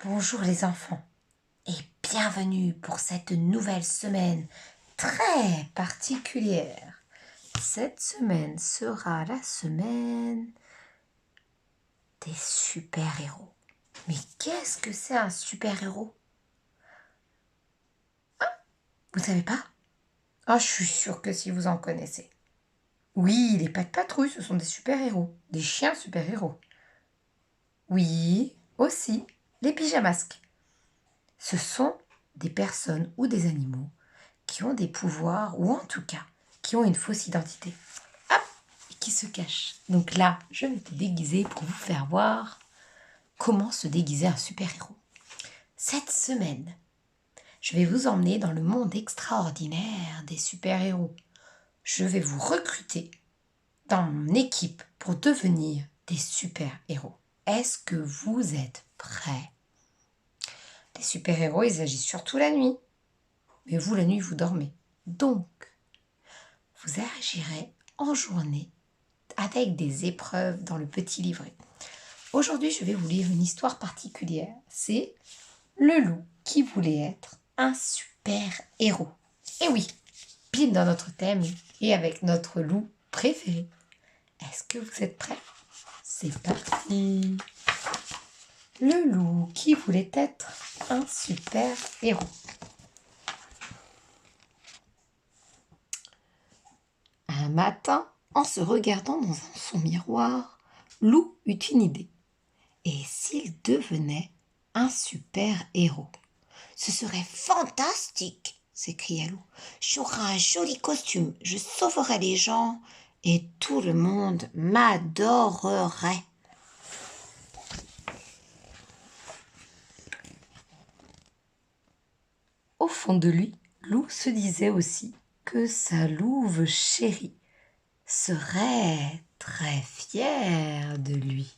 Bonjour les enfants et bienvenue pour cette nouvelle semaine très particulière. Cette semaine sera la semaine des super-héros. Mais qu'est-ce que c'est un super-héros? Vous savez pas? Ah, je suis sûre que si vous en connaissez. Oui, les Pat' Patrouille, ce sont des super-héros, des chiens super-héros. Oui, aussi, les pyjamasques. Ce sont des personnes ou des animaux qui ont des pouvoirs, ou en tout cas, qui ont une fausse identité. Hop, et qui se cachent. Donc là, je vais te déguiser pour vous faire voir comment se déguiser un super-héros. Cette semaine, je vais vous emmener dans le monde extraordinaire des super-héros. Je vais vous recruter dans mon équipe pour devenir des super-héros. Est-ce que vous êtes prêts? Les super-héros, ils agissent surtout la nuit. Mais vous, la nuit, vous dormez. Donc, vous agirez en journée avec des épreuves dans le petit livret. Aujourd'hui, je vais vous lire une histoire particulière. C'est le loup qui voulait être un super-héros. Et oui, pile dans notre thème et avec notre loup préféré. Est-ce que vous êtes prêts? C'est parti! Le loup qui voulait être un super-héros. Un matin, en se regardant dans son miroir, Loup eut une idée. Et s'il devenait un super-héros? Ce serait fantastique, s'écria Loup. J'aurai un joli costume, je sauverai les gens et tout le monde m'adorerait. Au fond de lui, Loup se disait aussi que sa louve chérie serait très fière de lui.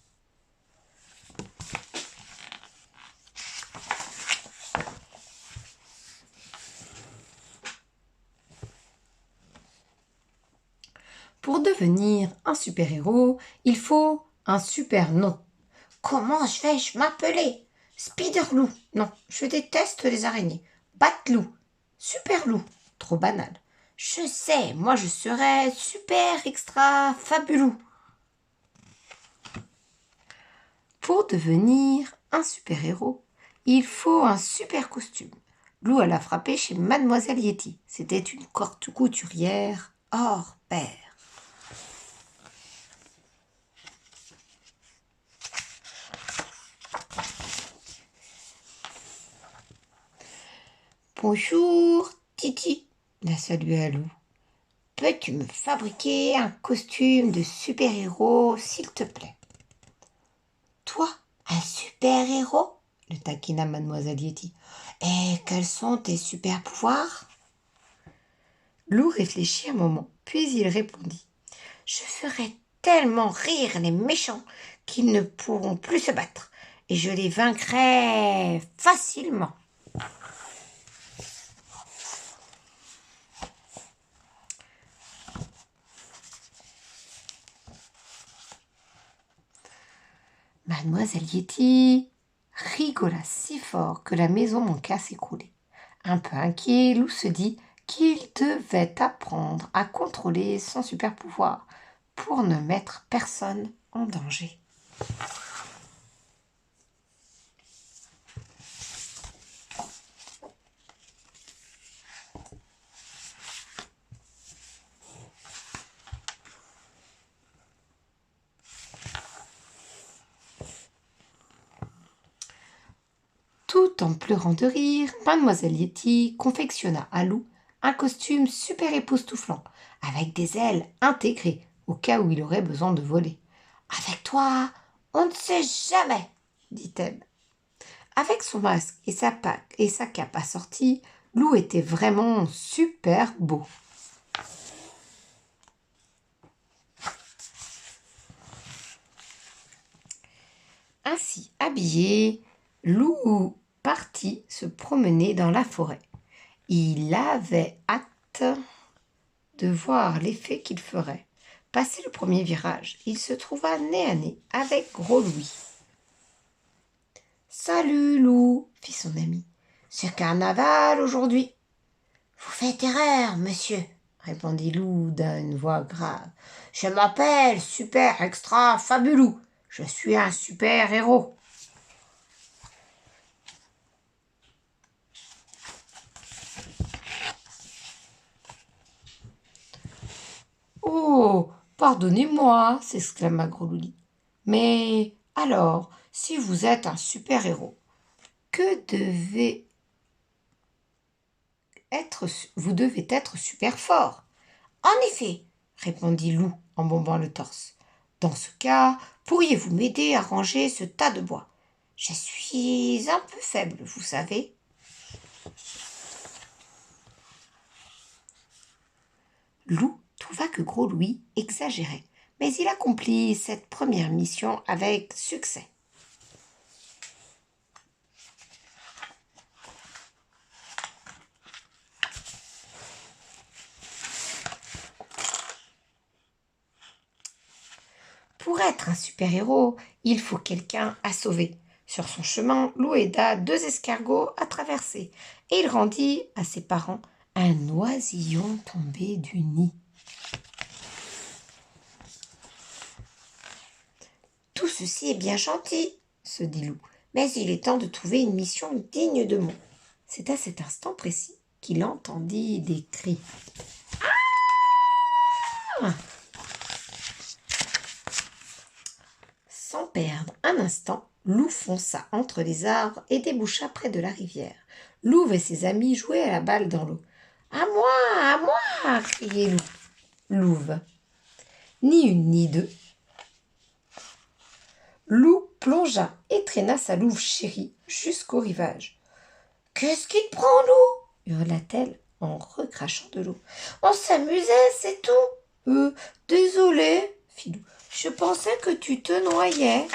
Pour devenir un super-héros, il faut un super nom. Comment vais-je m'appeler? Spider-Loup. Non, je déteste les araignées. Bat-Loup. Super-Loup. Trop banal. Je sais, moi je serais super extra fabuleux. Pour devenir un super-héros, il faut un super costume. Lou alla frapper chez Mademoiselle Yeti. C'était une couturière hors pair. Bonjour, Titi, la salua Lou. Peux-tu me fabriquer un costume de super-héros, s'il te plaît? Toi, un super-héros? Le taquina Mademoiselle Yeti. Et quels sont tes super-pouvoirs? Lou réfléchit un moment, puis il répondit. Je ferai tellement rire les méchants qu'ils ne pourront plus se battre, et je les vaincrai facilement. Mademoiselle Yeti rigola si fort que la maison manqua à s'écrouler. Un peu inquiet, Lou se dit qu'il devait apprendre à contrôler son super pouvoir pour ne mettre personne en danger. Tout en pleurant de rire, Mademoiselle Yeti confectionna à Lou un costume super époustouflant, avec des ailes intégrées au cas où il aurait besoin de voler. Avec toi, on ne sait jamais, dit-elle. Avec son masque et sa cape assortie, Lou était vraiment super beau. Ainsi habillé, Lou partit se promener dans la forêt. Il avait hâte de voir l'effet qu'il ferait. Passé le premier virage, il se trouva nez à nez avec Gros Louis. Salut, loup, fit son ami. C'est carnaval aujourd'hui. Vous faites erreur, monsieur, répondit loup d'une voix grave. Je m'appelle Super Extra Fabulou. Je suis un super héros. Oh, pardonnez-moi, s'exclama Gros-Loulis. Mais alors, si vous êtes un super-héros, vous devez être super fort. En effet, Répondit Loup en bombant le torse. Dans ce cas, pourriez-vous m'aider à ranger ce tas de bois? Je suis un peu faible, vous savez. Loup trouva que Gros Louis exagérait, mais il accomplit cette première mission avec succès. Pour être un super-héros, il faut quelqu'un à sauver. Sur son chemin, Loup aida 2 escargots à traverser, et il rendit à ses parents un oisillon tombé du nid. tout ceci est bien gentil, se dit Loup, mais il est temps de trouver une mission digne de moi. C'est à cet instant précis qu'il entendit des cris. Ah! Sans perdre un instant, Loup fonça entre les arbres et déboucha près de la rivière. Louve et ses amis jouaient à la balle dans l'eau. « À moi !» criait Louve. Ni une ni deux. Loup plongea et traîna sa louve chérie jusqu'au rivage. « Qu'est-ce qui te prend, Loup » hurla-t-elle en recrachant de l'eau. « On s'amusait, c'est tout. »« Désolé, fit Loup. Je pensais que tu te noyais. »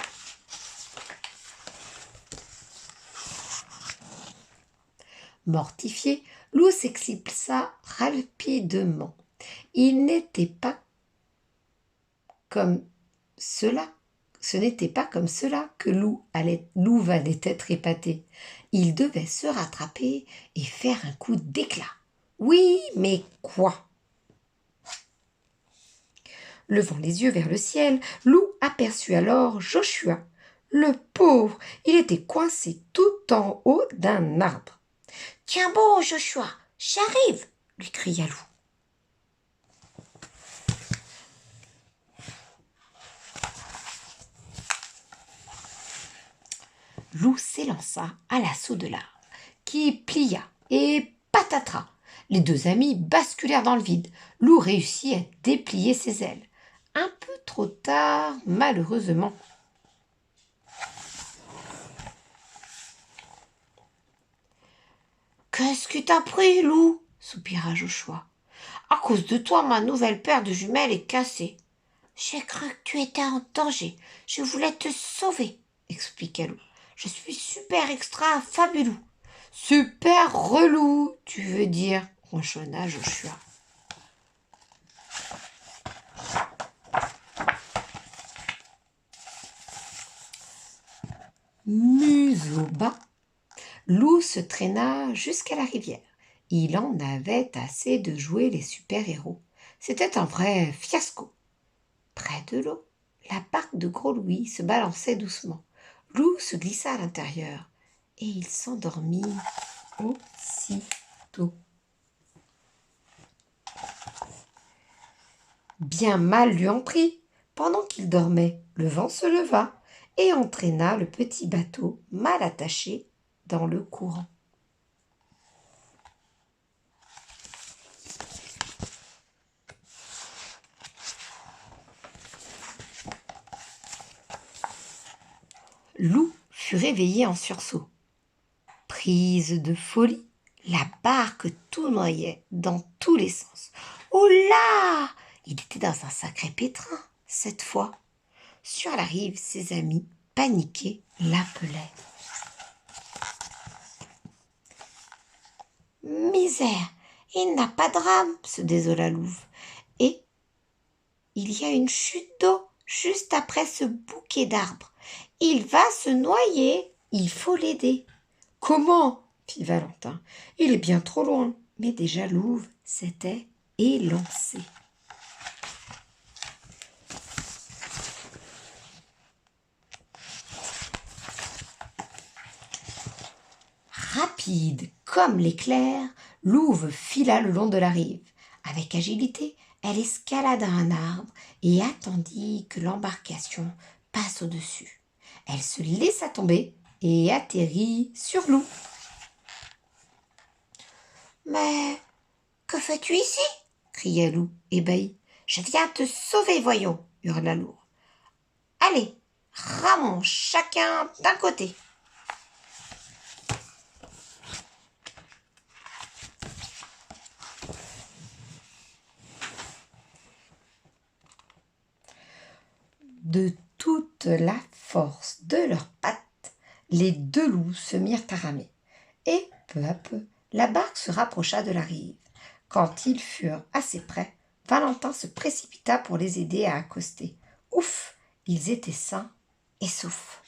Mortifié, Loup s'excipsa rapidement. Il n'était pas comme cela. Ce n'était pas comme cela que Louve allait être épaté. Il devait se rattraper et faire un coup d'éclat. Oui, mais quoi? Levant les yeux vers le ciel, Loup aperçut alors Joshua. Le pauvre, il était coincé tout en haut d'un arbre. « Tiens bon, Joshua, j'arrive !» lui cria Loup. Loup s'élança à l'assaut de l'arbre, qui plia et patatras. Les 2 amis basculèrent dans le vide. Loup réussit à déplier ses ailes. Un peu trop tard, malheureusement. « Qu'est-ce qui t'a pris, Loup » soupira Joshua. « À cause de toi, ma nouvelle paire de jumelles est cassée. »« J'ai cru que tu étais en danger. Je voulais te sauver, » expliqua Loup. « Je suis super extra fabuleux. »« Super relou, tu veux dire, ronchonna Joshua. Museau bas, Loup se traîna jusqu'à la rivière. Il en avait assez de jouer les super-héros. C'était un vrai fiasco. Près de l'eau, la barque de Gros Louis se balançait doucement. Loup se glissa à l'intérieur et il s'endormit aussitôt. Bien mal lui en prit. Pendant qu'il dormait, le vent se leva et entraîna le petit bateau mal attaché dans le courant. Loup fut réveillé en sursaut. Prise de folie, la barque tournoyait dans tous les sens. Oh là! Il était dans un sacré pétrin, cette fois. Sur la rive, ses amis, paniqués, l'appelaient. Misère, il n'a pas de rame, se désola Louve. Et il y a une chute d'eau juste après ce bouquet d'arbres. Il va se noyer. Il faut l'aider. Comment? Fit Valentin. Il est bien trop loin. Mais déjà Louve s'était élancé. Rapide comme l'éclair, Louve fila le long de la rive. Avec agilité, elle escalada un arbre et attendit que l'embarcation passe au-dessus. Elle se laissa tomber et atterrit sur Loup. « Mais que fais-tu ici ?» cria Loup, ébahi. « Je viens te sauver, voyons !» hurla Louve. « Allez, ramons chacun d'un côté. » De toute la force de leurs pattes, les deux loups se mirent à ramer. Et peu à peu, la barque se rapprocha de la rive. Quand ils furent assez près, Valentin se précipita pour les aider à accoster. Ouf! Ils étaient sains et saufs.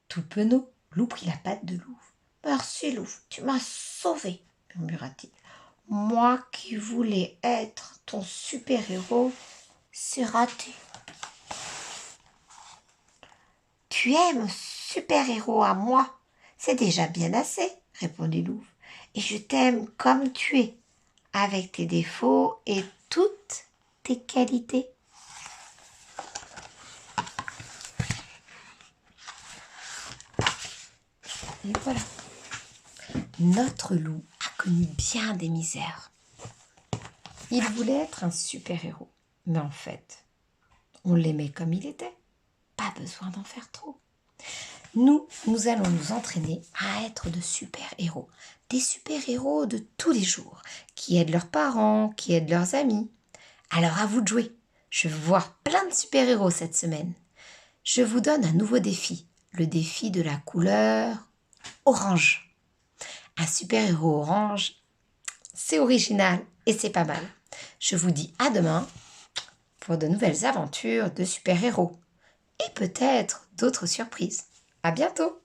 Tout penaud, Loup prit la patte de Louve. « Merci, Louve, tu m'as sauvé, » murmura-t-il. « Moi qui voulais être ton super-héros, c'est raté. »« Tu es mon super-héros à moi, c'est déjà bien assez, » répondit Louve. « Et je t'aime comme tu es, avec tes défauts et toutes tes qualités. » Et voilà. Notre loup a connu bien des misères. Il voulait être un super-héros. Mais en fait, on l'aimait comme il était. Pas besoin d'en faire trop. Nous allons nous entraîner à être de super-héros. Des super-héros de tous les jours, qui aident leurs parents, qui aident leurs amis. Alors à vous de jouer. Je veux voir plein de super-héros cette semaine. Je vous donne un nouveau défi. Le défi de la couleur orange. Un super-héros orange, c'est original et c'est pas mal. Je vous dis à demain pour de nouvelles aventures de super-héros et peut-être d'autres surprises. À bientôt!